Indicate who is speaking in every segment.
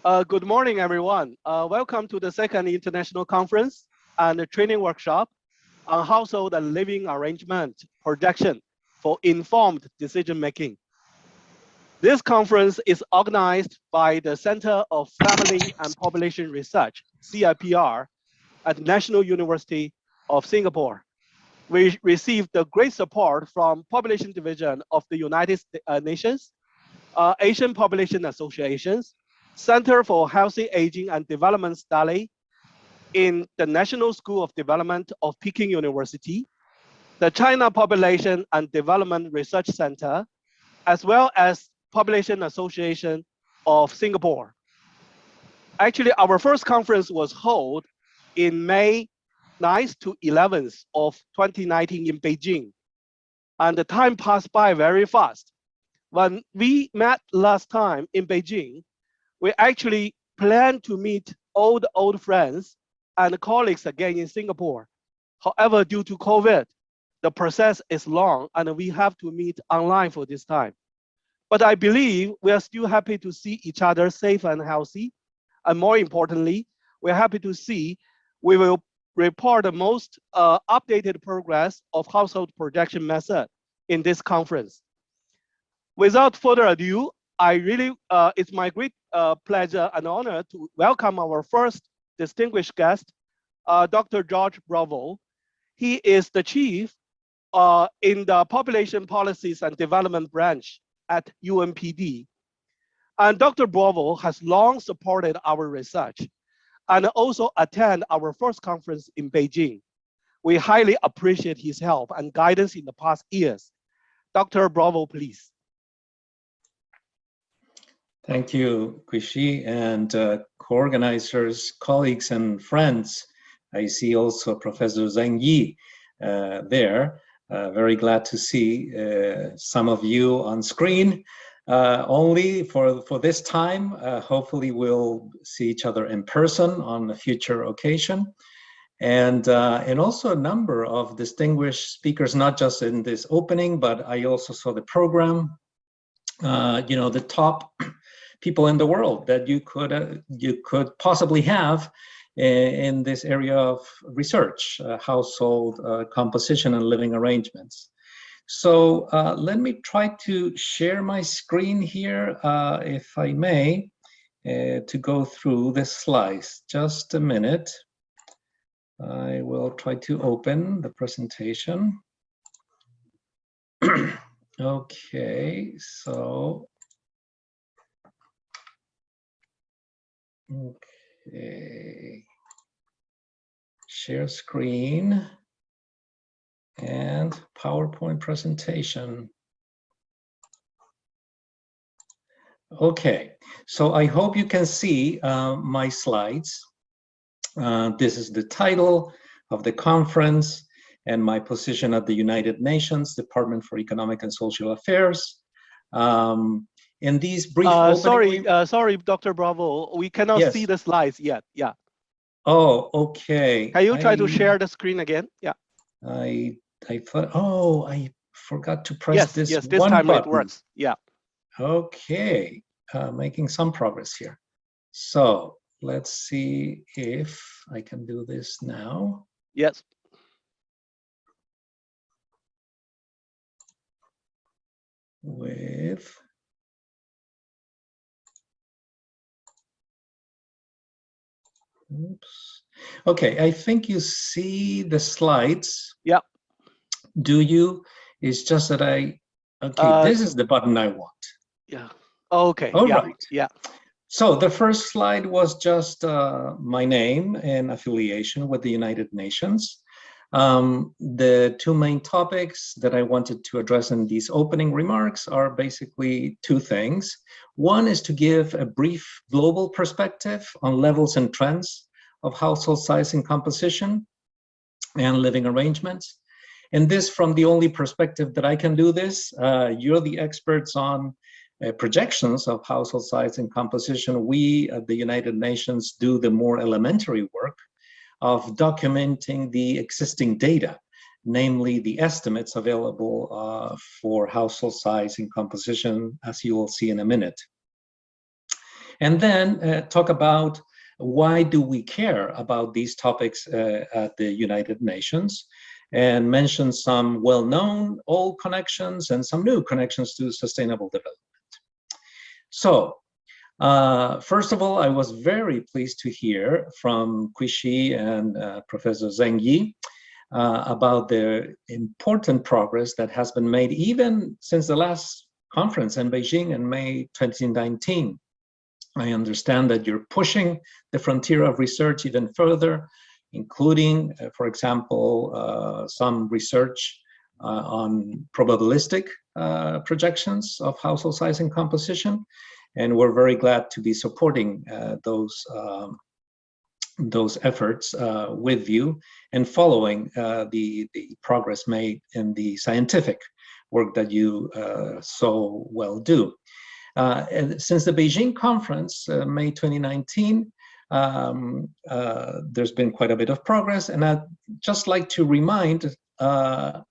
Speaker 1: Good morning, everyone. Welcome to the second international conference and the training workshop on household and living arrangement projection for informed decision making. This conference is organized by the Center of Family and Population Research, CFPR, at National University of Singapore. We received the great support from Population Division of the United Nations, Asian Population Associations, Center for Healthy Aging and Development Study in the National School of Development of Peking University, the China Population and Development Research Center, as well as Population Association of Singapore. Actually, our first conference was held in May 9th to 11th of 2019 in Beijing. And the time passed by very fast. When we met last time in Beijing, we actually planned to meet old friends and colleagues again in Singapore. However, due to COVID, the process is long and we have to meet online for this time. But I believe we are still happy to see each other safe and healthy. And more importantly, we're happy to see we will report the most updated progress of household projection method in this conference. Without further ado, it's my great pleasure and honor to welcome our first distinguished guest, Dr. George Bravo. He is the chief in the Population Policies and Development branch at UNPD. And Dr. Bravo has long supported our research and also attend our first conference in Beijing. We highly appreciate his help and guidance in the past years. Dr. Bravo, please.
Speaker 2: Thank you, Guishi, and co-organizers, colleagues, and friends. I see also Professor Zheng Yi there. Very glad to see some of you on screen. Only for this time, hopefully we'll see each other in person on a future occasion. And also a number of distinguished speakers, not just in this opening, but I also saw the program, the top people in the world that you could possibly have in this area of research, household composition and living arrangements. So let me try to share my screen here, if I may, to go through the slides. Just a minute. I will try to open the presentation. Okay, so. Okay. Share screen. And PowerPoint presentation. Okay, so I hope you can see my slides. This is the title of the conference and my position at the United Nations Department for Economic and Social Affairs. In these brief
Speaker 1: sorry, Dr. Bravo, we cannot see the slides yet. Yeah.
Speaker 2: Oh, okay.
Speaker 1: Can you try to share the screen again? Yeah.
Speaker 2: I thought, oh, I forgot to press this
Speaker 1: this
Speaker 2: one
Speaker 1: time
Speaker 2: button.
Speaker 1: It works. Yeah.
Speaker 2: Okay, making some progress here. So let's see if I can do this now.
Speaker 1: Yes.
Speaker 2: Oops. Okay, I think you see the slides.
Speaker 1: Yeah.
Speaker 2: Do you? It's just that this is the button I want.
Speaker 1: Yeah. Okay.
Speaker 2: All right.
Speaker 1: Yeah.
Speaker 2: So the first slide was just my name and affiliation with the United Nations. The two main topics that I wanted to address in these opening remarks are basically two things. One is to give a brief global perspective on levels and trends of household size and composition and living arrangements. And this from the only perspective that I can do this. You're the experts on projections of household size and composition. We at the United Nations do the more elementary work of documenting the existing data, namely the estimates available for household size and composition, as you will see in a minute. And then talk about why do we care about these topics at the United Nations, and mention some well-known old connections and some new connections to sustainable development. So, first of all, I was very pleased to hear from Quishi and Professor Zheng Yi about the important progress that has been made even since the last conference in Beijing in May 2019. I understand that you're pushing the frontier of research even further, including, for example, some research on probabilistic projections of household size and composition. And we're very glad to be supporting those efforts with you and following the progress made in the scientific work that you so well do. And since the Beijing conference, May 2019, there's been quite a bit of progress, and I'd just like to remind a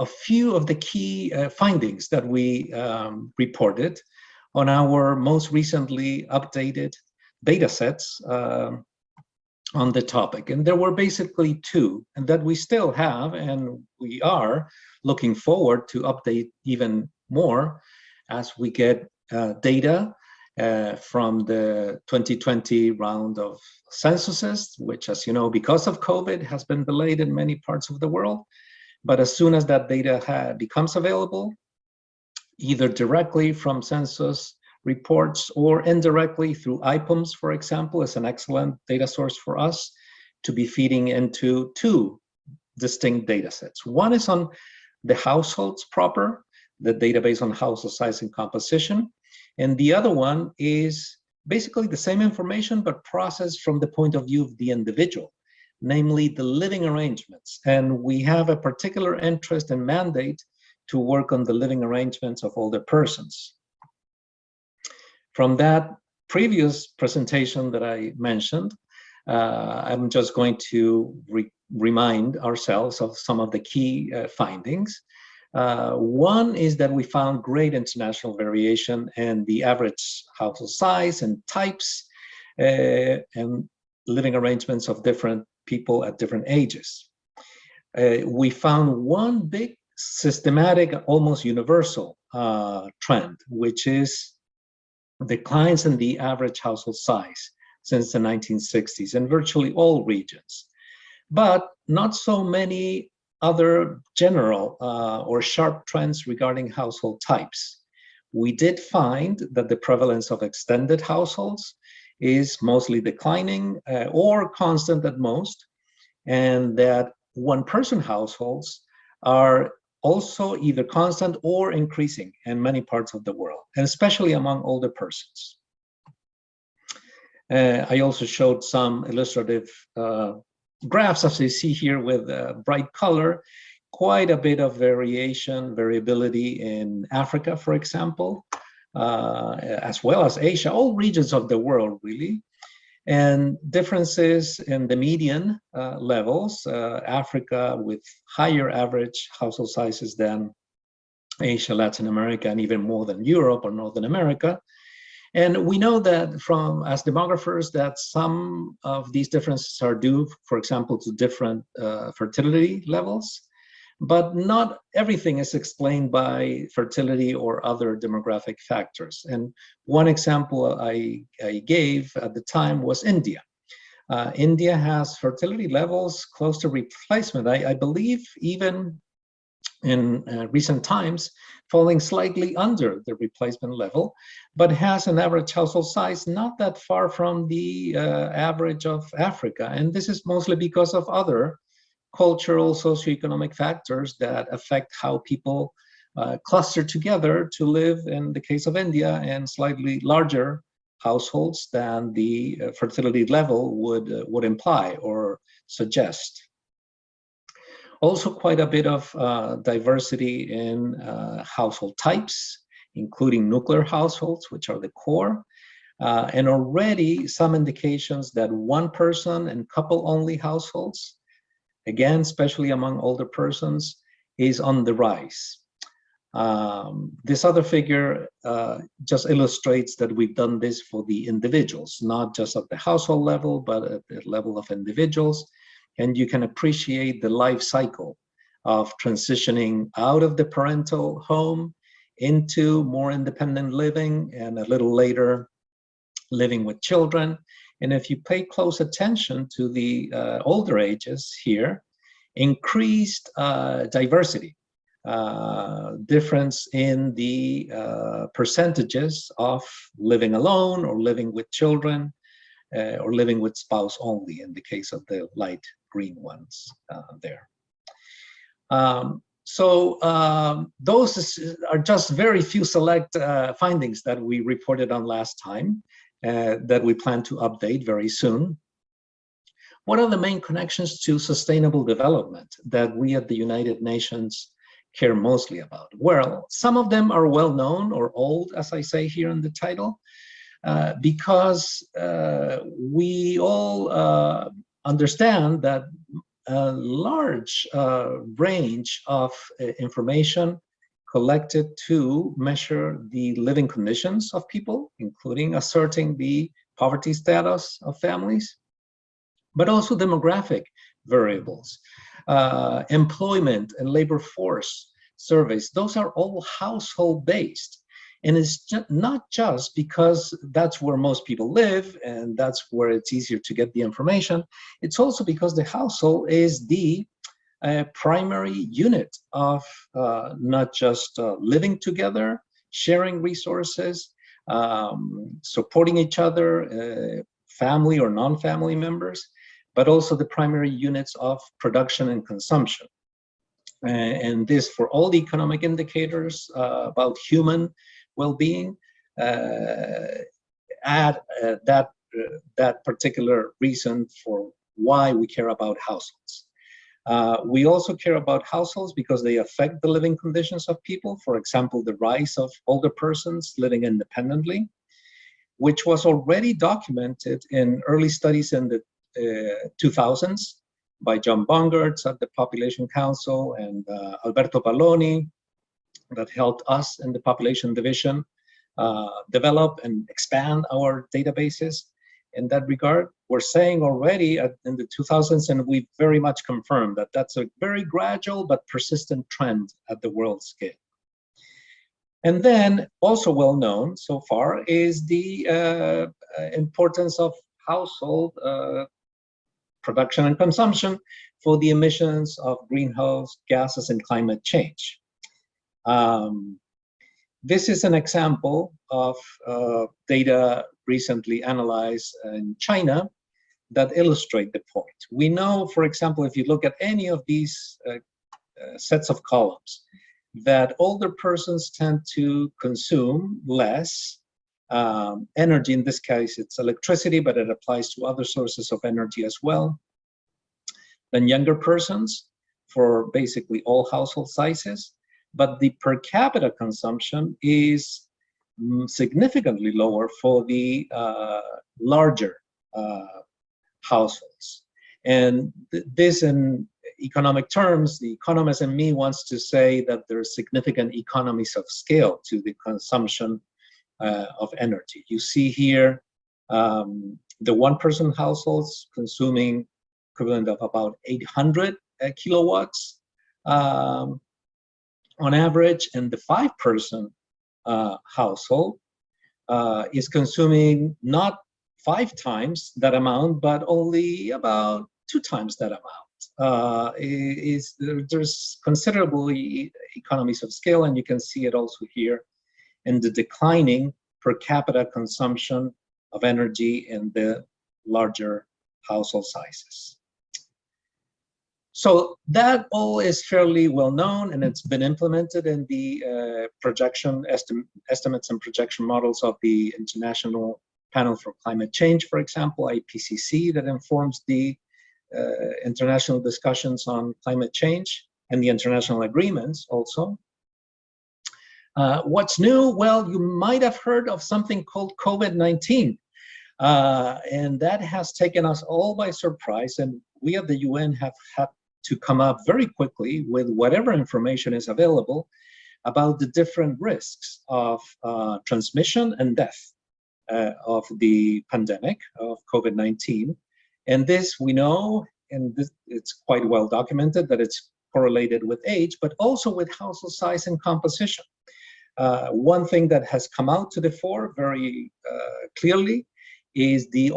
Speaker 2: few of the key findings that we reported on our most recently updated data sets on the topic. And there were basically two, and that we still have, and we are looking forward to update even more as we get data from the 2020 round of censuses, which, as you know, because of COVID, has been delayed in many parts of the world. But as soon as that data becomes available, either directly from census reports or indirectly through IPUMS, for example, is an excellent data source for us to be feeding into two distinct data sets. One is on the households proper, the database on household size and composition. And the other one is basically the same information, but processed from the point of view of the individual, namely the living arrangements. And we have a particular interest and mandate to work on the living arrangements of older persons. From that previous presentation that I mentioned, I'm just going to remind ourselves of some of the key findings. One is that we found great international variation in the average household size and types and living arrangements of different people at different ages. We found one big systematic, almost universal trend, which is declines in the average household size since the 1960s in virtually all regions, but not so many other general or sharp trends regarding household types. We did find that the prevalence of extended households is mostly declining or constant at most, and that one-person households are also either constant or increasing in many parts of the world, and especially among older persons. I also showed some illustrative graphs, as you see here, with bright color, quite a bit of variability in Africa, for example, as well as Asia, all regions of the world, really. And differences in the median levels, Africa with higher average household sizes than Asia, Latin America, and even more than Europe or Northern America. And we know that from, as demographers, that some of these differences are due, for example, to different fertility levels, but not everything is explained by fertility or other demographic factors. And one example I gave at the time was India. India has fertility levels close to replacement. I believe even in recent times, falling slightly under the replacement level, but has an average household size not that far from the average of Africa. And this is mostly because of other cultural, socioeconomic factors that affect how people cluster together to live, in the case of India, in slightly larger households than the fertility level would imply or suggest. Also quite a bit of diversity in household types, including nuclear households, which are the core, and already some indications that one person and couple-only households, again, especially among older persons, is on the rise. This other figure just illustrates that we've done this for the individuals, not just at the household level, but at the level of individuals. And you can appreciate the life cycle of transitioning out of the parental home into more independent living, and a little later, living with children. And if you pay close attention to the older ages here, increased diversity. Difference in the percentages of living alone or living with children or living with spouse only in the case of the light green ones there. Those are just very few select findings that we reported on last time that we plan to update very soon. What are the main connections to sustainable development that we at the United Nations care mostly about? Well, some of them are well known or old, as I say here in the title, because we all understand that a large range of information collected to measure the living conditions of people, including asserting the poverty status of families, but also demographic variables. Employment and labor force surveys, those are all household based. And it's not just because that's where most people live and that's where it's easier to get the information. It's also because the household is the primary unit of not just living together, sharing resources, supporting each other, family or non-family members, but also the primary units of production and consumption. And this for all the economic indicators about human well-being, add that particular reason for why we care about households. We also care about households because they affect the living conditions of people. For example, the rise of older persons living independently, which was already documented in early studies in the 2000s by John Bongartz at the Population Council and Alberto Palloni, that helped us in the population division develop and expand our databases in that regard. We're saying already in the 2000s, and we very much confirmed that that's a very gradual but persistent trend at the world scale. And then also well known so far is the importance of household production and consumption for the emissions of greenhouse gases and climate change. This is an example of data recently analyzed in China that illustrate the point. We know, for example, if you look at any of these sets of columns, that older persons tend to consume less energy. In this case, it's electricity, but it applies to other sources of energy as well, than younger persons for basically all household sizes. But the per capita consumption is significantly lower for the larger households. And this, in economic terms, the economist in me wants to say that there's significant economies of scale to the consumption of energy. You see here the one-person households consuming equivalent of about 800 kilowatts on average, and the five-person household is consuming not 5 times that amount, but only about 2 times that amount. There's considerable economies of scale, and you can see it also here in the declining per capita consumption of energy in the larger household sizes. So that all is fairly well known, and it's been implemented in the projection estimates and projection models of the International Panel for Climate Change, for example, IPCC, that informs the international discussions on climate change and the international agreements also. What's new? Well, you might have heard of something called COVID-19, and that has taken us all by surprise, and we at the UN have had to come up very quickly with whatever information is available, about the different risks of transmission and death of the pandemic of COVID-19. And this we know, and this, it's quite well documented that it's correlated with age, but also with household size and composition. One thing that has come out to the fore very clearly is the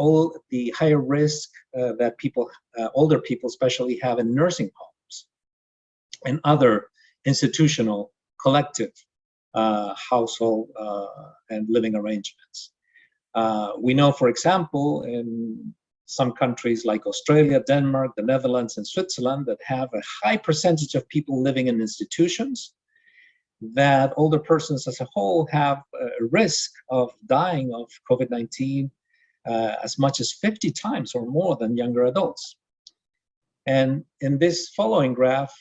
Speaker 2: higher risk that people, older people especially, have in nursing homes and other institutional collective household and living arrangements. We know, for example, in some countries like Australia, Denmark, the Netherlands, and Switzerland that have a high percentage of people living in institutions, that older persons as a whole have a risk of dying of COVID-19 as much as 50 times or more than younger adults. And in this following graph,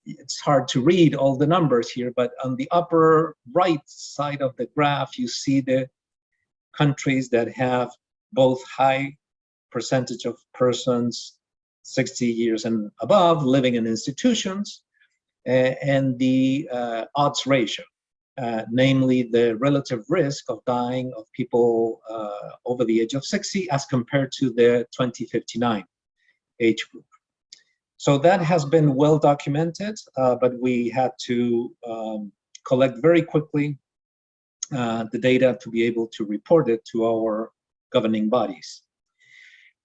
Speaker 2: it's hard to read all the numbers here, but on the upper right side of the graph, you see the countries that have both high percentage of persons 60 years and above living in institutions and the odds ratio, namely the relative risk of dying of people over the age of 60 as compared to the 2059 age group. So that has been well documented, but we had to collect very quickly the data to be able to report it to our governing bodies.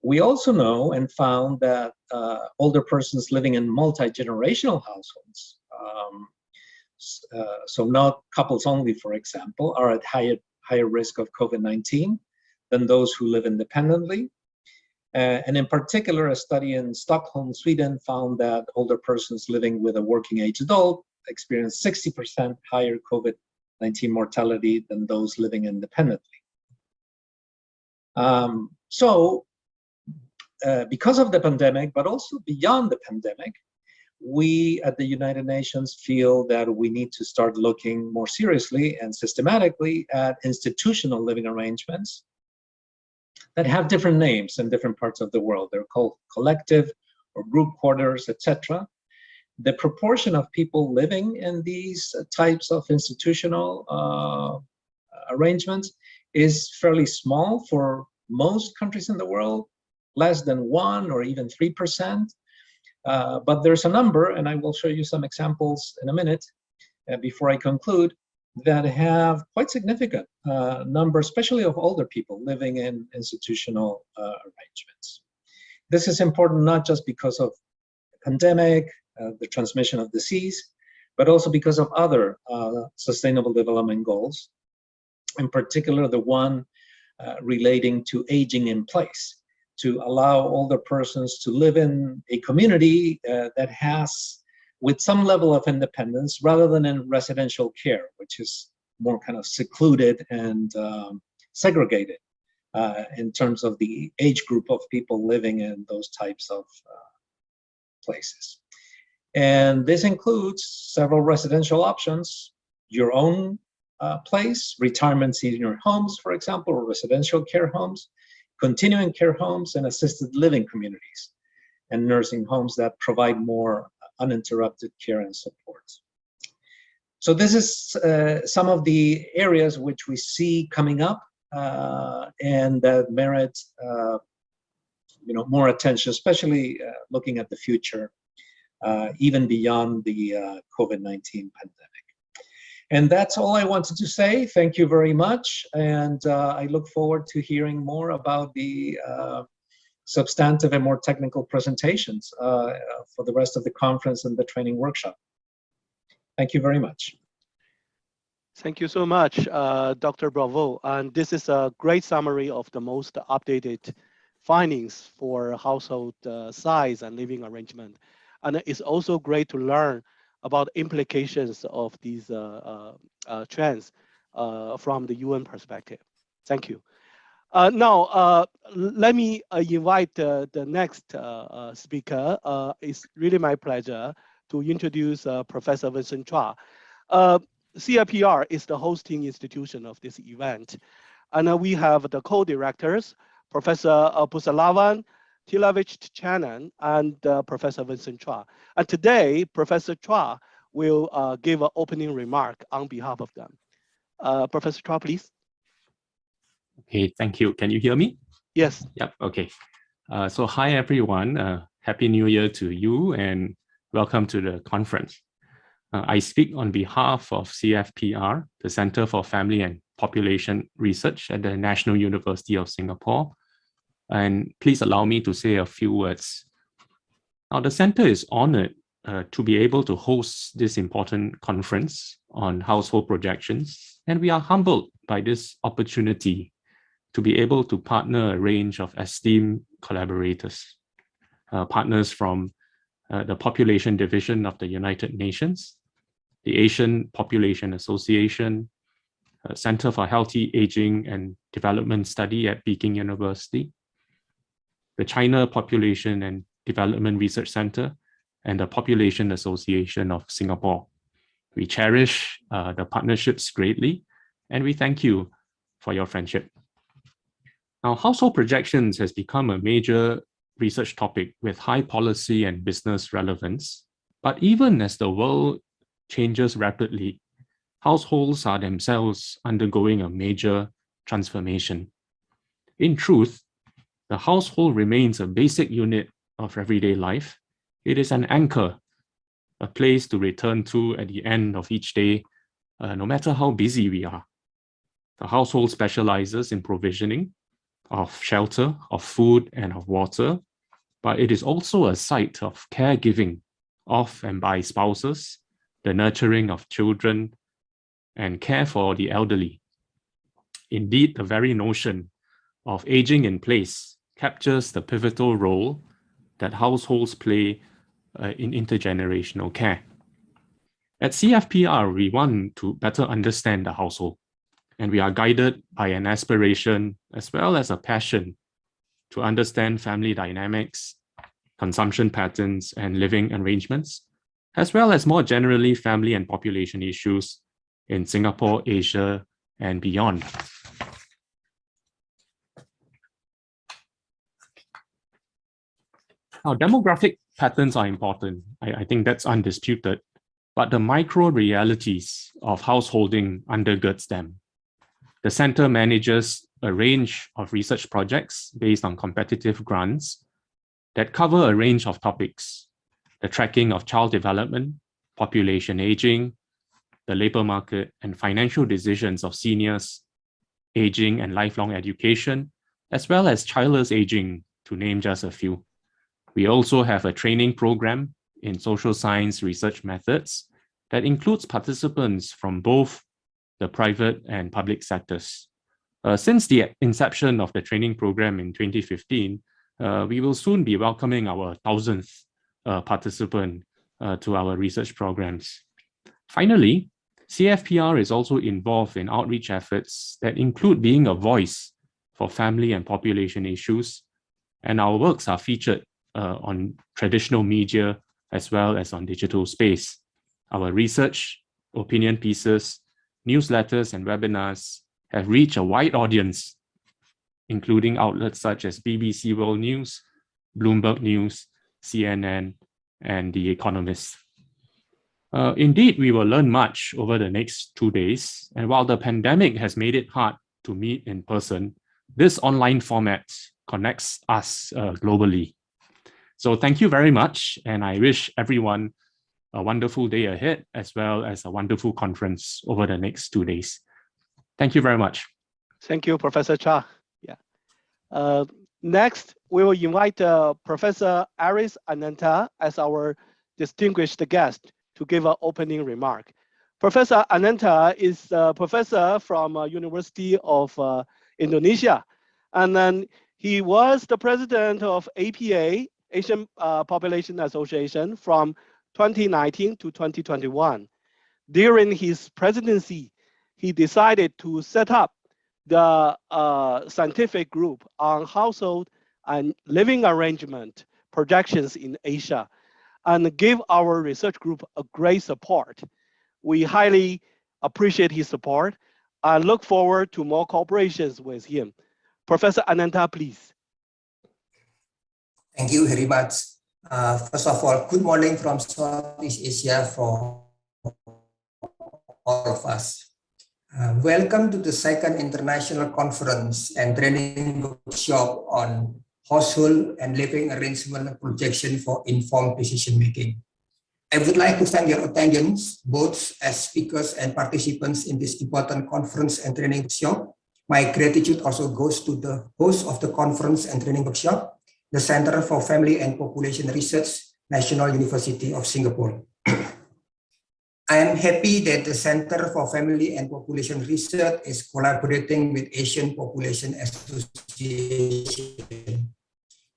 Speaker 2: We also know and found that older persons living in multi-generational households, so not couples only, for example, are at higher risk of COVID-19 than those who live independently. And in particular, a study in Stockholm, Sweden, found that older persons living with a working age adult experienced 60% higher COVID-19 mortality than those living independently. Because of the pandemic, but also beyond the pandemic, we at the United Nations feel that we need to start looking more seriously and systematically at institutional living arrangements that have different names in different parts of the world. They're called collective or group quarters, etc. The proportion of people living in these types of institutional arrangements is fairly small for most countries in the world, less than 1 or even 3%. But there's a number, and I will show you some examples in a minute before I conclude, that have quite significant numbers, especially of older people living in institutional arrangements. This is important not just because of the pandemic, the transmission of disease, but also because of other sustainable development goals, in particular the one relating to aging in place, to allow older persons to live in a community that has, with some level of independence, rather than in residential care, which is more kind of secluded and segregated in terms of the age group of people living in those types of places. And this includes several residential options, your own place, retirement senior homes, for example, or residential care homes, continuing care homes, and assisted living communities, and nursing homes that provide more uninterrupted care and support. So this is some of the areas which we see coming up and that merit more attention, especially looking at the future, even beyond the COVID-19 pandemic. And that's all I wanted to say. Thank you very much. And I look forward to hearing more about the substantive and more technical presentations for the rest of the conference and the training workshop. Thank you very much.
Speaker 1: Thank you so much, Dr. Bravo. And this is a great summary of the most updated findings for household size and living arrangement. And it's also great to learn about implications of these trends from the UN perspective. Thank you. Now, let me invite the next speaker. It's really my pleasure to introduce Professor Vincent Chua. CFPR is the hosting institution of this event. And we have the co-directors, Professor Pusalavan Tilavich Chanan and Professor Vincent Chua. And today, Professor Chua will give an opening remark on behalf of them. Professor Chua, please.
Speaker 3: Okay, thank you. Can you hear me?
Speaker 1: Yes.
Speaker 3: Yep, okay. So hi everyone, Happy New Year to you and welcome to the conference. I speak on behalf of CFPR, the Center for Family and Population Research at the National University of Singapore. And please allow me to say a few words. Now, the center is honored to be able to host this important conference on household projections, and we are humbled by this opportunity to be able to partner a range of esteemed collaborators, partners from the Population Division of the United Nations, the Asian Population Association, Center for Healthy Aging and Development Study at Peking University, the China Population and Development Research Center, and the Population Association of Singapore. We cherish the partnerships greatly, and we thank you for your friendship. Now, household projections has become a major research topic with high policy and business relevance. But even as the world changes rapidly, households are themselves undergoing a major transformation. In truth, the household remains a basic unit of everyday life. It is an anchor, a place to return to at the end of each day, no matter how busy we are. The household specializes in provisioning of shelter, of food, and of water, but it is also a site of caregiving of and by spouses, the nurturing of children, and care for the elderly. Indeed, the very notion of aging in place captures the pivotal role that households play in intergenerational care. At CFPR, we want to better understand the household, and we are guided by an aspiration as well as a passion to understand family dynamics, consumption patterns, and living arrangements, as well as more generally family and population issues in Singapore, Asia, and beyond. Now, demographic patterns are important. I think that's undisputed, but the micro realities of householding undergirds them. The center manages a range of research projects based on competitive grants that cover a range of topics: the tracking of child development, population aging, the labor market, and financial decisions of seniors, aging and lifelong education, as well as childless aging, to name just a few. We also have a training program in social science research methods that includes participants from both the private and public sectors. Since the inception of the training program in 2015, we will soon be welcoming our 1,000th participant to our research programs. Finally, CFPR is also involved in outreach efforts that include being a voice for family and population issues, and our works are featured on traditional media as well as on digital space. Our research, opinion pieces, newsletters, and webinars have reached a wide audience, including outlets such as BBC World News, Bloomberg News, CNN, and The Economist. Indeed, we will learn much over the next 2 days, and while the pandemic has made it hard to meet in person, this online format connects us globally. So thank you very much, and I wish everyone a wonderful day ahead, as well as a wonderful conference over the next 2 days. Thank you very much.
Speaker 1: Thank you, Professor Cha. Yeah. Next, we will invite Professor Aris Ananta as our distinguished guest to give an opening remark. Professor Ananta is a professor from University of Indonesia, and then he was the president of APA, Asian Population Association, from 2019 to 2021. During his presidency, he decided to set up the scientific group on household and living arrangement projections in Asia, and give our research group a great support. We highly appreciate his support and look forward to more cooperations with him. Professor Ananta, please.
Speaker 4: Thank you very much. First of all, good morning from Southeast Asia, from all of us. Welcome to the second International Conference and Training Workshop on Household and Living Arrangement Projection for Informed Decision Making. I would like to thank your attendance, both as speakers and participants in this important conference and training workshop. My gratitude also goes to the host of the conference and training workshop, the Center for Family and Population Research, National University of Singapore. I am happy that the Center for Family and Population Research is collaborating with Asian Population Association.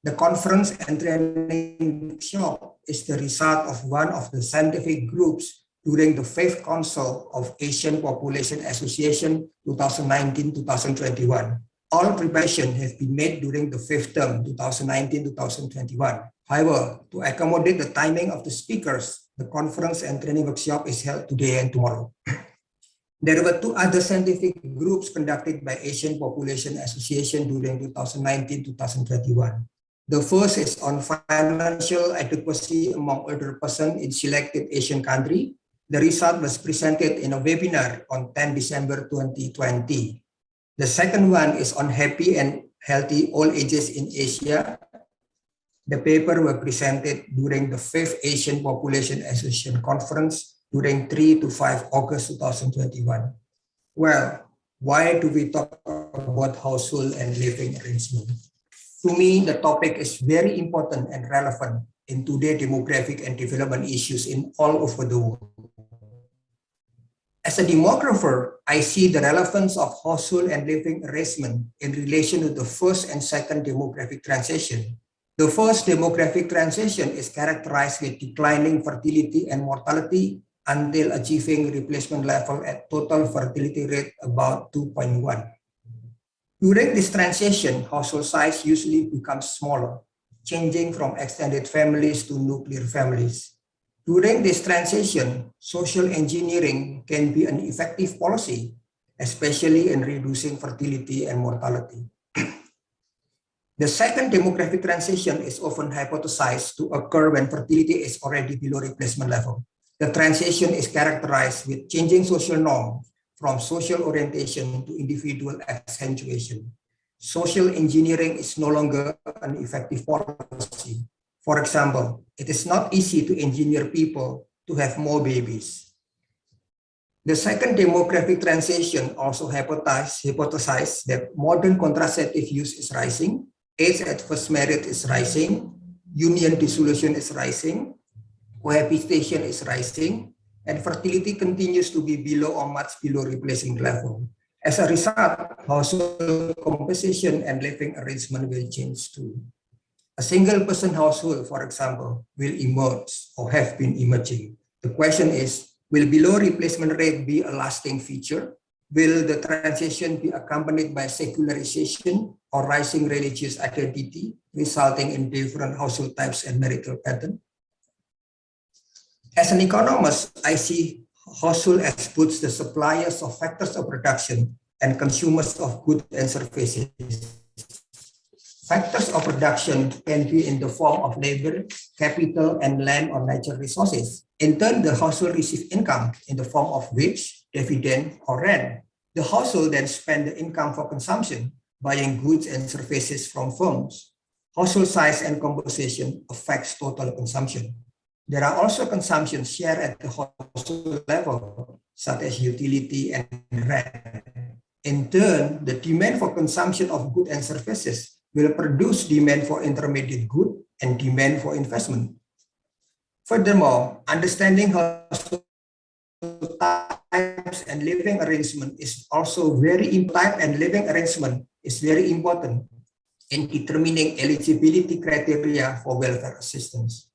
Speaker 4: The conference and training workshop is the result of one of the scientific groups during the 5th Council of Asian Population Association 2019-2021. All preparations have been made during the 5th term 2019-2021. However, to accommodate the timing of the speakers, the conference and training workshop is held today and tomorrow. There were 2 other scientific groups conducted by Asian Population Association during 2019-2021. The first is on financial adequacy among older persons in selected Asian countries. The result was presented in a webinar on 10 December 2020. The second one is on happy and healthy old ages in Asia. The paper was presented during the 5th Asian Population Association Conference during 3 to 5 August 2021. Well, why do we talk about household and living arrangement? To me, the topic is very important and relevant in today's demographic and development issues in all over the world. As a demographer, I see the relevance of household and living arrangement in relation to the first and second demographic transition. The first demographic transition is characterized with declining fertility and mortality until achieving replacement level at total fertility rate about 2.1. During this transition, household size usually becomes smaller, changing from extended families to nuclear families. During this transition, social engineering can be an effective policy, especially in reducing fertility and mortality. The second demographic transition is often hypothesized to occur when fertility is already below replacement level. The transition is characterized with changing social norms from social orientation to individual accentuation. Social engineering is no longer an effective policy. For example, it is not easy to engineer people to have more babies. The second demographic transition also hypothesized that modern contraceptive use is rising, age at first marriage is rising, union dissolution is rising, cohabitation is rising, and fertility continues to be below or much below replacement level. As a result, household composition and living arrangement will change too. A single-person household, for example, will emerge or have been emerging. The question is, will below replacement rate be a lasting feature? Will the transition be accompanied by secularization or rising religious identity, resulting in different household types and marital patterns? As an economist, I see household as both the suppliers of factors of production and consumers of goods and services. Factors of production can be in the form of labor, capital, and land or natural resources. In turn, the household receives income in the form of wage, dividend, or rent. The household then spends the income for consumption, buying goods and services from firms. Household size and composition affects total consumption. There are also consumptions shared at the household level, such as utility and rent. In turn, the demand for consumption of goods and services will produce demand for intermediate goods and demand for investment. Furthermore, understanding household types and living arrangement is also very important in determining eligibility criteria for welfare assistance.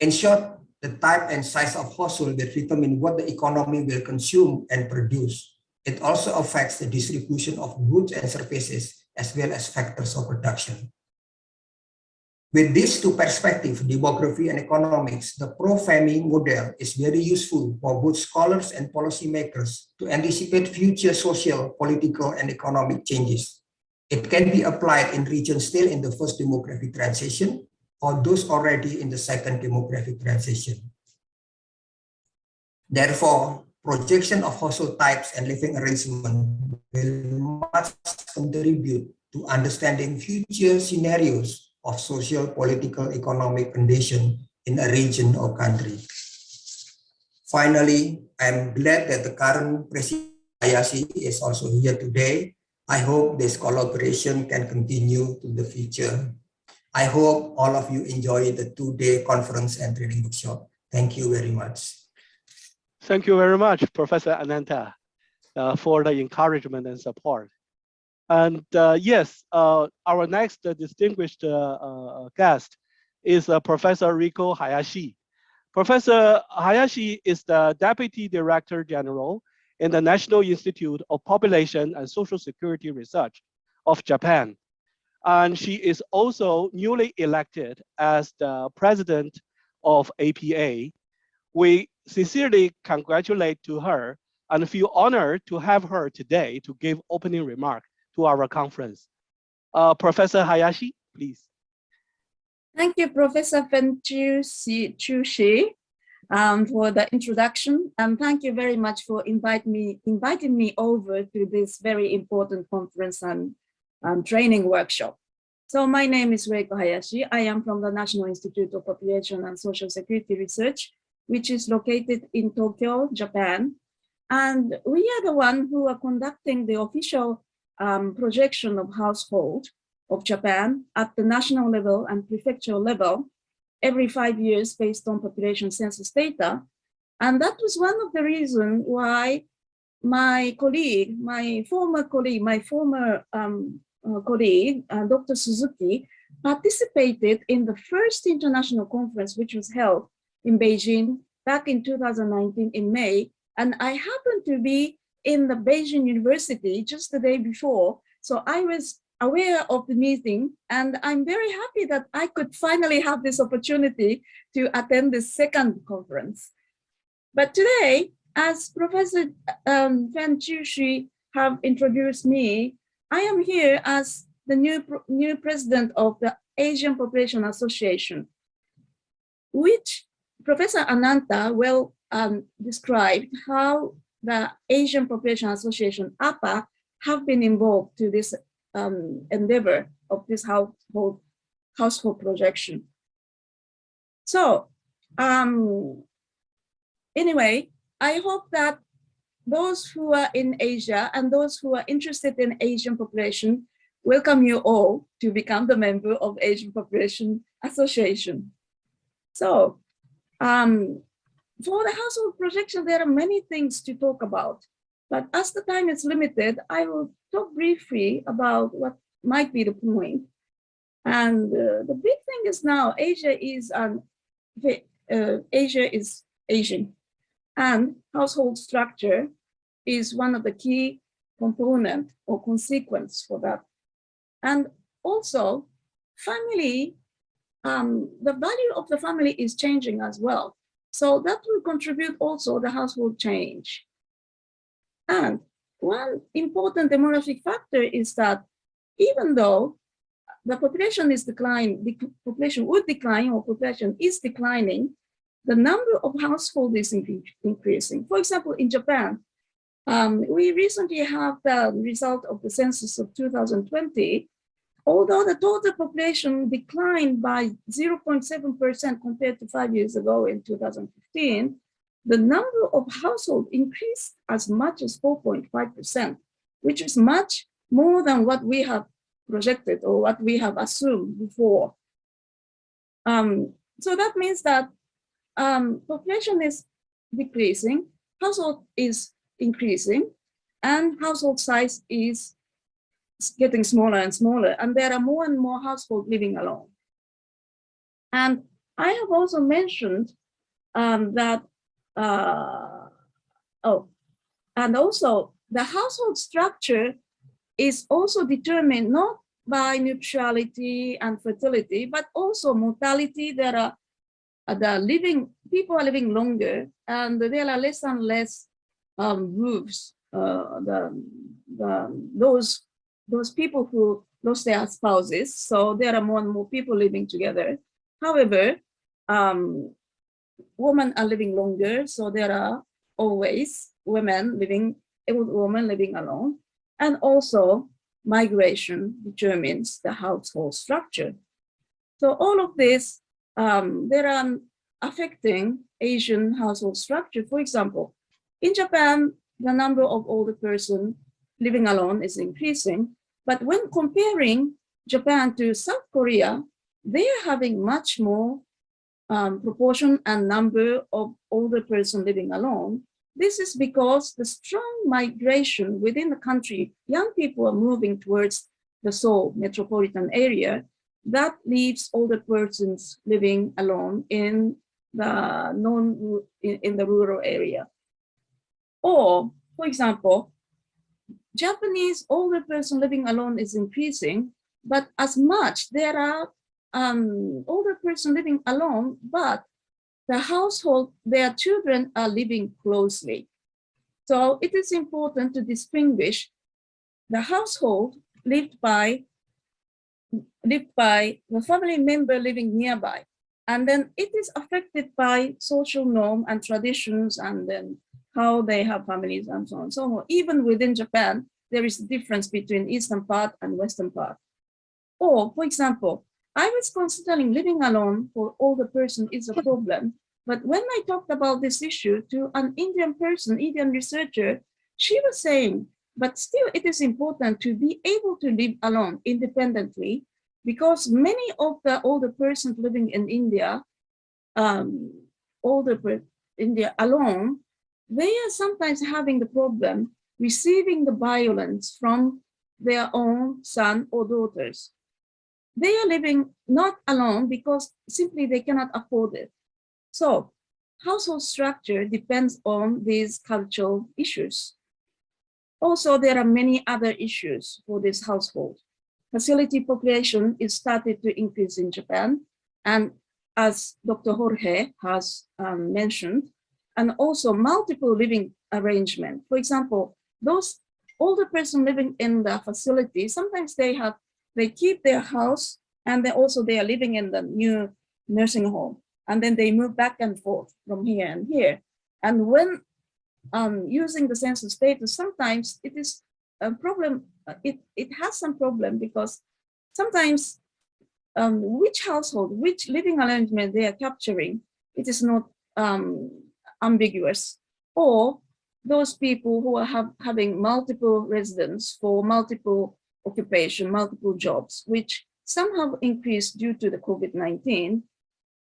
Speaker 4: In short, the type and size of household will determine what the economy will consume and produce. It also affects the distribution of goods and services as well as factors of production. With these two perspectives, demography and economics, the pro-family model is very useful for both scholars and policymakers to anticipate future social, political, and economic changes. It can be applied in regions still in the first demographic transition or those already in the second demographic transition. Therefore, projection of household types and living arrangement will much contribute to understanding future scenarios of social, political, economic condition in a region or country. Finally, I'm glad that the current President Hayashi is also here today. I hope this collaboration can continue to the future. I hope all of you enjoy the two-day conference and training workshop. Thank you very much.
Speaker 1: Thank you very much, Professor Ananta, for the encouragement and support. And yes, our next distinguished guest is Professor Riko Hayashi. Professor Hayashi is the Deputy Director General in the National Institute of Population and Social Security Research of Japan. And she is also newly elected as the President of APA. We sincerely congratulate to her and feel honored to have her today to give opening remark to our conference. Professor Hayashi, please.
Speaker 5: Thank you, Professor Chu Shi, for the introduction, and thank you very much for inviting me over to this very important conference and training workshop. So my name is Reiko Hayashi. I am from the National Institute of Population and Social Security Research, which is located in Tokyo, Japan. And we are the one who are conducting the official projection of household of Japan at the national level and prefectural level every 5 years based on population census data. And that was one of the reasons why my former colleague, Dr. Suzuki, participated in the first international conference, which was held in Beijing back in 2019 in May. And I happened to be in the Beijing University just the day before. So I was aware of the meeting, and I'm very happy that I could finally have this opportunity to attend the second conference. But today, as Professor Chu Shi have introduced me, I am here as the new president of the Asian Population Association, which Professor Ananta well described how the Asian Population Association, APA, have been involved to this endeavor of this household projection. So anyway, I hope that those who are in Asia and those who are interested in Asian population, welcome you all to become the member of Asian Population Association. So for the household projection, there are many things to talk about, but as the time is limited, I will talk briefly about what might be the point. And the big thing is now Asia is aging, and household structure is one of the key component or consequence for that. And also family, the value of the family is changing as well. So that will contribute also the household change. And one important demographic factor is that even though the population is declining, the population would decline or population is declining, the number of households is increasing. For example, in Japan, we recently have the result of the census of 2020. Although the total population declined by 0.7% compared to 5 years ago in 2015, the number of households increased as much as 4.5%, which is much more than what we have projected or what we have assumed before. So that means that population is decreasing, household is increasing, and household size is getting smaller and smaller, and there are more and more households living alone. And I have also mentioned that, and also the household structure is also determined not by neutrality and fertility, but also mortality. There are people are living longer, and there are less and less roofs. Those people who lost their spouses, so there are more and more people living together. However, women are living longer, so there are always old women living alone, and also migration determines the household structure. So all of this, there are affecting Asian household structure. For example, in Japan, the number of older person living alone is increasing, but when comparing Japan to South Korea, they are having much more proportion and number of older person living alone. This is because the strong migration within the country, young people are moving towards the Seoul metropolitan area, that leaves older persons living alone in the rural area. Or, for example, Japanese older person living alone is increasing, but as much there are older person living alone, but the household, their children are living closely. So it is important to distinguish the household lived by the family member living nearby. And then it is affected by social norm and traditions, and then how they have families and so on and so on. Even within Japan, there is a difference between eastern part and western part. Or, for example, I was considering living alone for older person is a problem. But when I talked about this issue to an Indian person, Indian researcher, she was saying, but still it is important to be able to live alone independently, because many of the older persons living in India, India alone, they are sometimes having the problem receiving the violence from their own son or daughters. They are living not alone because simply they cannot afford it. So household structure depends on these cultural issues. Also, there are many other issues for this household. Facility population is started to increase in Japan, and as Dr. Jorge has mentioned, and also multiple living arrangement. For example, those older person living in the facility, sometimes they keep their house, and then also they are living in the new nursing home, and then they move back and forth from here and here. And when using the census data, sometimes it is a problem. It has some problem because sometimes which household, which living arrangement they are capturing, it is not ambiguous. Or those people who are having multiple residents for multiple occupation, multiple jobs, which somehow increased due to the COVID-19.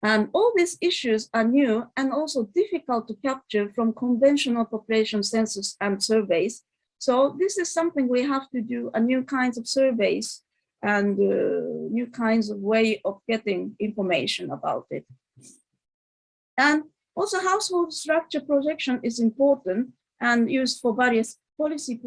Speaker 5: And all these issues are new and also difficult to capture from conventional population census and surveys. So this is something we have to do, a new kinds of surveys and new kinds of way of getting information about it. And also household structure projection is important and used for various policy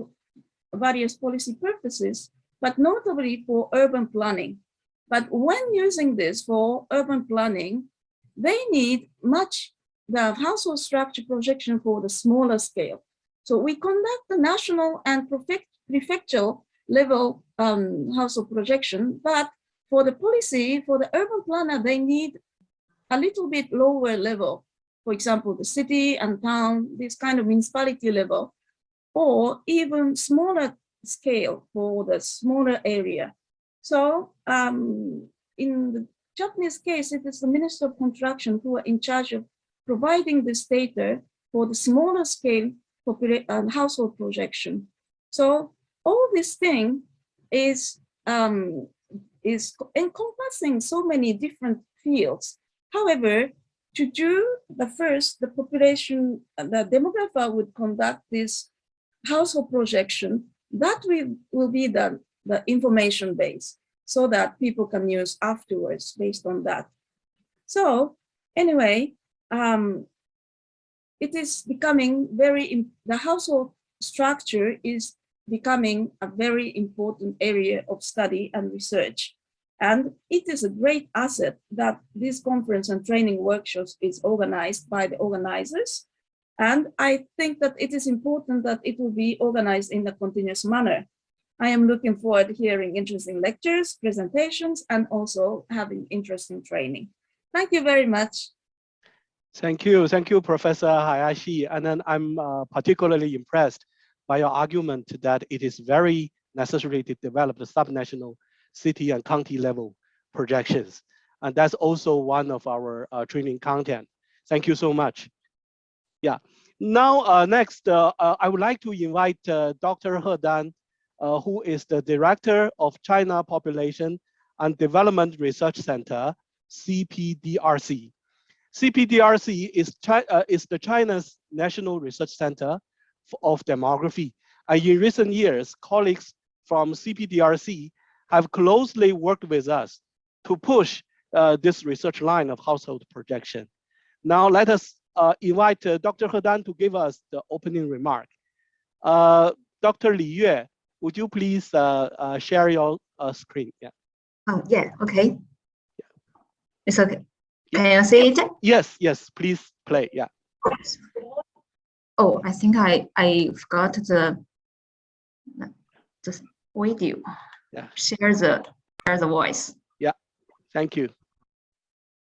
Speaker 5: purposes, but notably for urban planning. But when using this for urban planning, they need the household structure projection for the smaller scale. So we conduct the national and prefectural level household projection, but for the policy, for the urban planner, they need a little bit lower level. For example, the city and town, this kind of municipality level, or even smaller scale for the smaller area. So in the Japanese case, it is the Minister of Construction who are in charge of providing this data for the smaller scale household projection. So all this thing is encompassing so many different fields. However, to do the population, the demographer would conduct this household projection, that will be the information base, so that people can use afterwards based on that. So anyway, it is becoming the household structure is becoming a very important area of study and research. And it is a great asset that this conference and training workshops is organized by the organizers. And I think that it is important that it will be organized in a continuous manner. I am looking forward to hearing interesting lectures, presentations, and also having interesting training. Thank you very much.
Speaker 1: Thank you, Professor Hayashi. And then I'm particularly impressed by your argument that it is very necessary to develop the subnational city and county level projections. And that's also one of our training content. Thank you so much. Yeah. Now, next, I would like to invite Dr. He Dan, who is the Director of China Population and Development Research Center, CPDRC. CPDRC is the China's National Research Center of Demography. And in recent years, colleagues from CPDRC have closely worked with us to push this research line of household projection. Now let us invite Dr. He Dan to give us the opening remark. Dr. Li Yue, would you please share your screen? Yeah.
Speaker 6: Oh, yeah, okay. It's okay. Can you see it?
Speaker 1: Yes, please play, yeah.
Speaker 6: Oh, I think I forgot the video.
Speaker 1: Yeah.
Speaker 6: Share the voice.
Speaker 1: Yeah, thank you.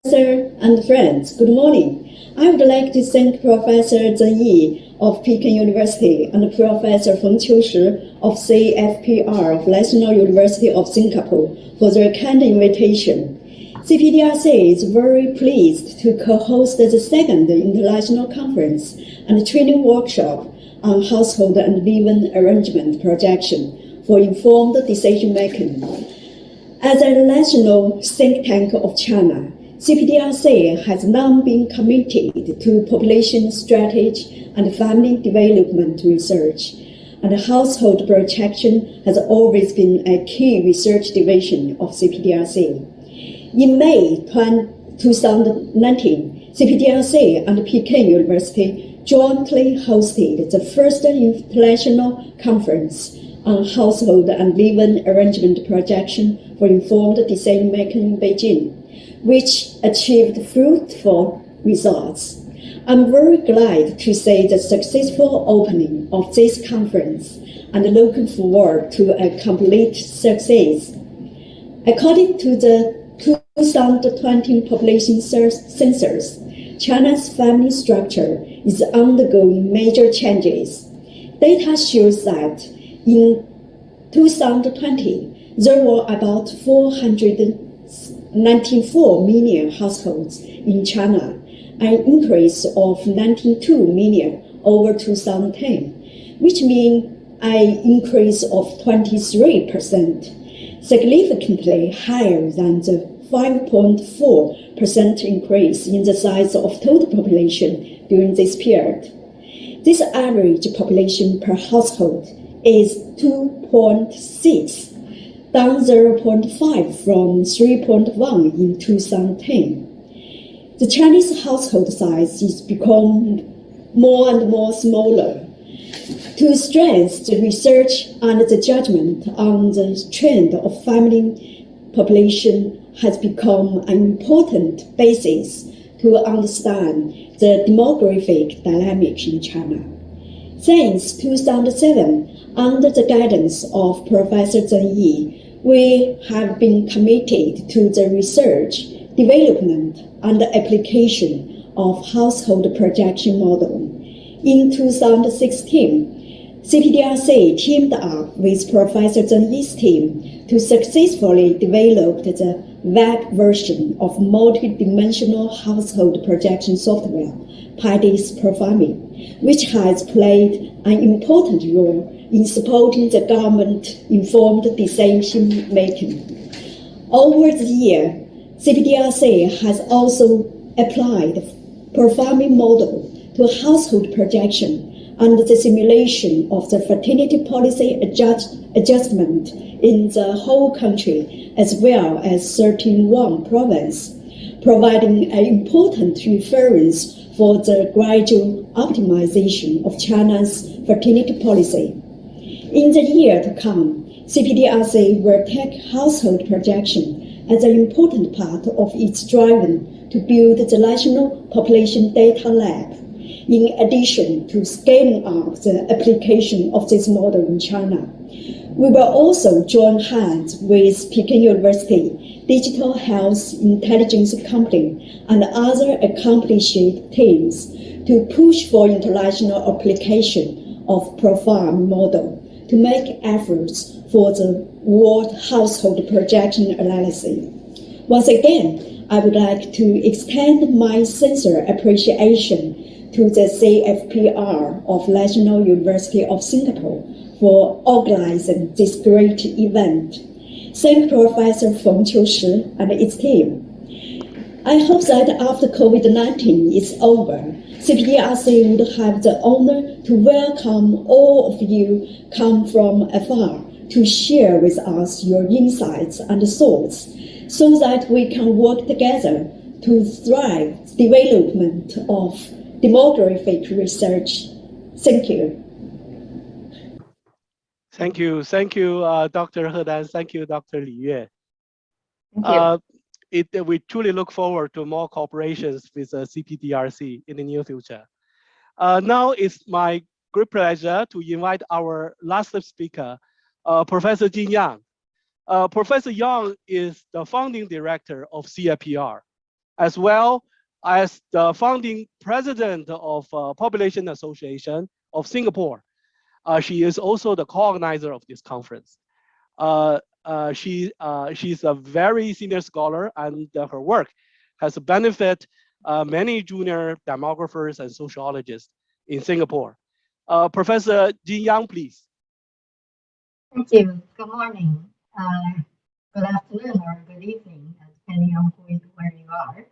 Speaker 7: Professor and friends, good morning. I would like to thank Professor Zheng Yi of Peking University and Professor Feng Qiushi of CFPR of National University of Singapore for their kind invitation. CPDRC is very pleased to co-host the second international conference and training workshop on household and living arrangement projection for informed decision-making. As a national think tank of China, CPDRC has long been committed to population strategy and family development research, and household projection has always been a key research division of CPDRC. In May 2019, CPDRC and Peking University jointly hosted the first international conference on household and living arrangement projection for informed decision-making in Beijing, which achieved fruitful results. I'm very glad to see the successful opening of this conference and looking forward to a complete success. According to the 2020 population census, China's family structure is undergoing major changes. Data shows that in 2020, there were about 494 million households in China, an increase of 92 million over 2010, which means an increase of 23%, significantly higher than the 5.4% increase in the size of total population during this period. This average population per household is 2.6, down 0.5 from 3.1 in 2010. The Chinese household size is becoming more and more smaller. To strengthen the research and the judgment on the trend of family population has become an important basis to understand the demographic dynamics in China. Since 2007, under the guidance of Professor Zheng Yi, we have been committed to the research, development, and application of household projection model. In 2016, CPDRC teamed up with Professor Zheng Yi's team to successfully develop the web version of multidimensional household projection software, PIDIS Profami, which has played an important role in supporting the government-informed decision-making. Over the year, CPDRC has also applied Profami model to household projection and the simulation of the fertility policy adjustment in the whole country, as well as 31 provinces, providing an important reference for the gradual optimization of China's fertility policy. In the year to come, CPDRC will take household projection as an important part of its drive to build the National Population Data Lab. in addition to scaling up the application of this model in China. We will also join hands with Peking University, Digital Health Intelligence Company, and other accomplished teams to push for international application of profile model to make efforts for the world household projection analysis. Once again, I would like to extend my sincere appreciation to the CFPR of National University of Singapore for organizing this great event. Thank Professor Feng Qiushi and its team. I hope that after COVID-19 is over, CPRC would have the honor to welcome all of you come from afar to share with us your insights and thoughts so that we can work together to thrive development of demographic research. Thank you.
Speaker 1: Thank you, Dr. He Dan. Thank you, Dr. Li Yue.
Speaker 6: Thank you.
Speaker 1: We truly look forward to more cooperations with CPDRC in the near future. Now it's my great pleasure to invite our last speaker, Professor Jin Yang. Professor Yang is the founding director of CFPR, as well as the founding president of Population Association of Singapore. She is also the co-organizer of this conference. She's a very senior scholar, and her work has benefited many junior demographers and sociologists in Singapore. Professor Jin Yang, please.
Speaker 8: Thank you. Good morning, good afternoon, or good evening, depending on where you are.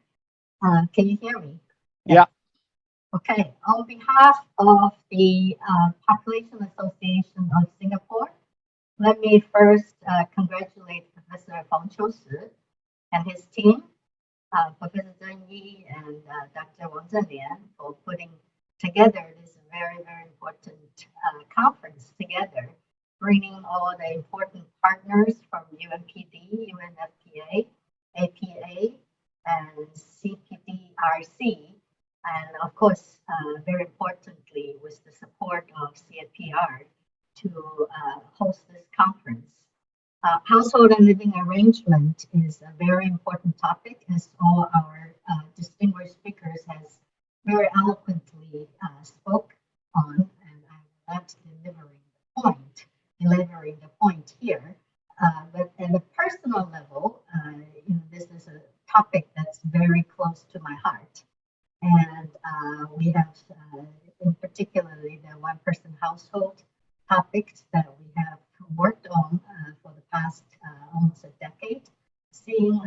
Speaker 8: Can you hear me?
Speaker 1: Yeah.
Speaker 8: Okay. On behalf of the Population Association of Singapore, let me first congratulate Professor Feng Qiushi and his team, Professor Zheng Yi and Dr. Wang Zhenlian, for putting together this very, very important conference together, bringing all the important partners from UNPD, UNFPA, APA, and CPDRC, and of course, very importantly, with the support of CFPR to host this conference. Household and living arrangement is a very important topic, as all our distinguished speakers has very eloquently spoke on, and I'm not elaborating the point here. But at a personal level, this is a topic that's very close to my heart. And we have, in particularly, the one-person household topics that we have worked on for the past almost a decade, seeing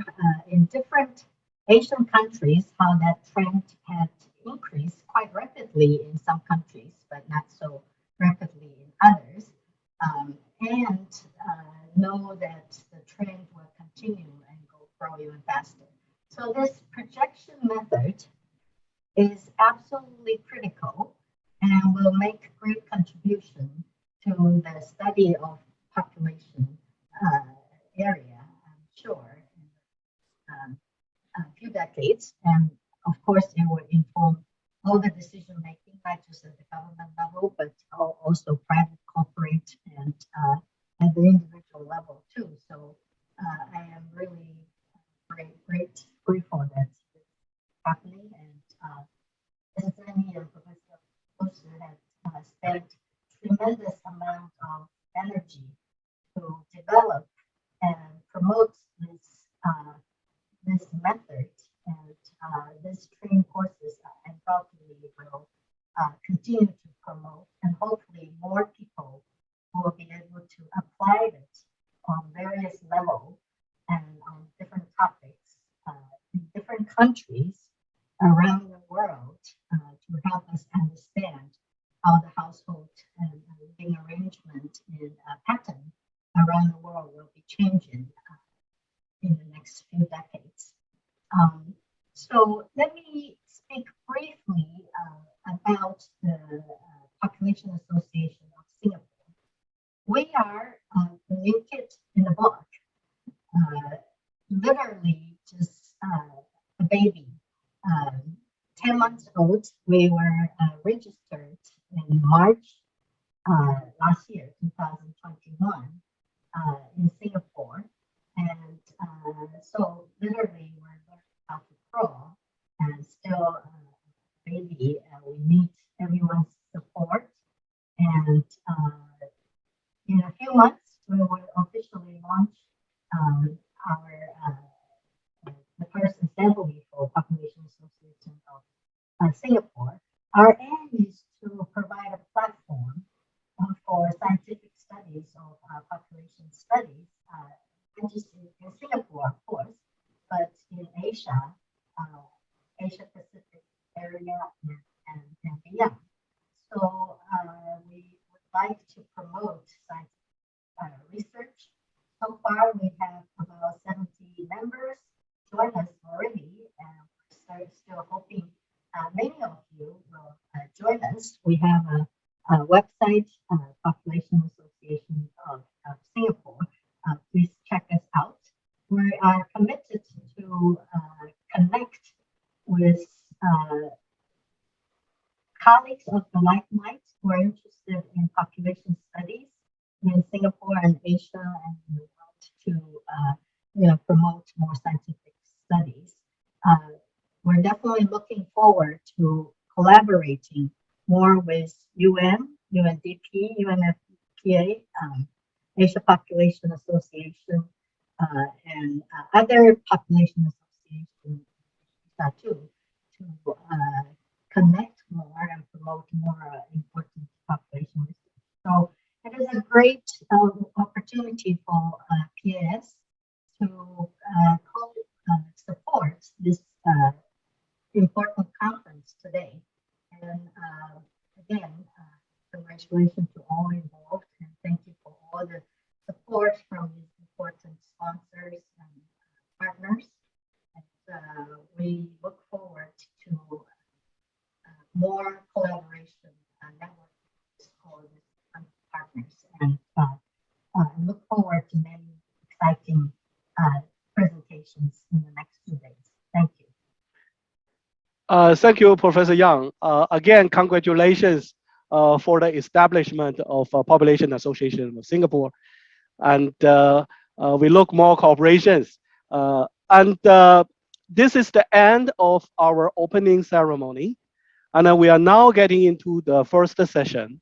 Speaker 8: in different Asian countries how that trend had increased quite rapidly in some countries, but not so rapidly in others, and know that the trend will continue and grow even faster. So this projection method is absolutely critical and will make great contribution to the study of population area, I'm sure, in a few decades. And of course, it will inform all the decision making, not just at the government level, but also private, corporate, and at the individual level too. So I am really grateful that it's happening. And as Annie and Professor Qiushi have spent tremendous amount of energy to develop and promote this method, and this training courses undoubtedly will continue to promote, and hopefully more people will be able to apply it on various levels and on different topics in different countries around the world to help us understand how the household and living arrangement in a pattern around the world will be changing in the next few decades. So let me speak briefly about the Population Association of Singapore. We are the new kid in the block, literally just a baby. 10 months old, we were in March last year, 2021, in Singapore. And so literally we're learning how to crawl and still baby. We need everyone's support. And in a few months, we will officially launch the first assembly for Population Association of Singapore. Our aim is to provide a platform for scientific studies of population studies, not just in Singapore, of course, but in Asia, Asia Pacific area, and beyond. So we would like to promote scientific research. So far, we have about 70 members join us already, and we're still hoping many of you will join us. We have a website, Population Association of Singapore. Please check us out. We are committed to connect with colleagues of the like mind who are interested in population studies in Singapore and Asia, and we want to promote more scientific studies. We're definitely looking forward to collaborating more with UN, UNDP, UNFPA, Asia Population Association, and other population associations too, to connect more and promote more important population research. So it is a great opportunity for PAS to support this important conference today. And again, congratulations to all involved, and thank you for all the support from these important sponsors and partners. And we look forward to more collaboration and networking for these partners, and look forward to many exciting presentations in the next 2 days. Thank you.
Speaker 1: Thank you, Professor Yang. Again, congratulations for the establishment of Population Association of Singapore. And we look more cooperations. And this is the end of our opening ceremony. And we are now getting into the first session.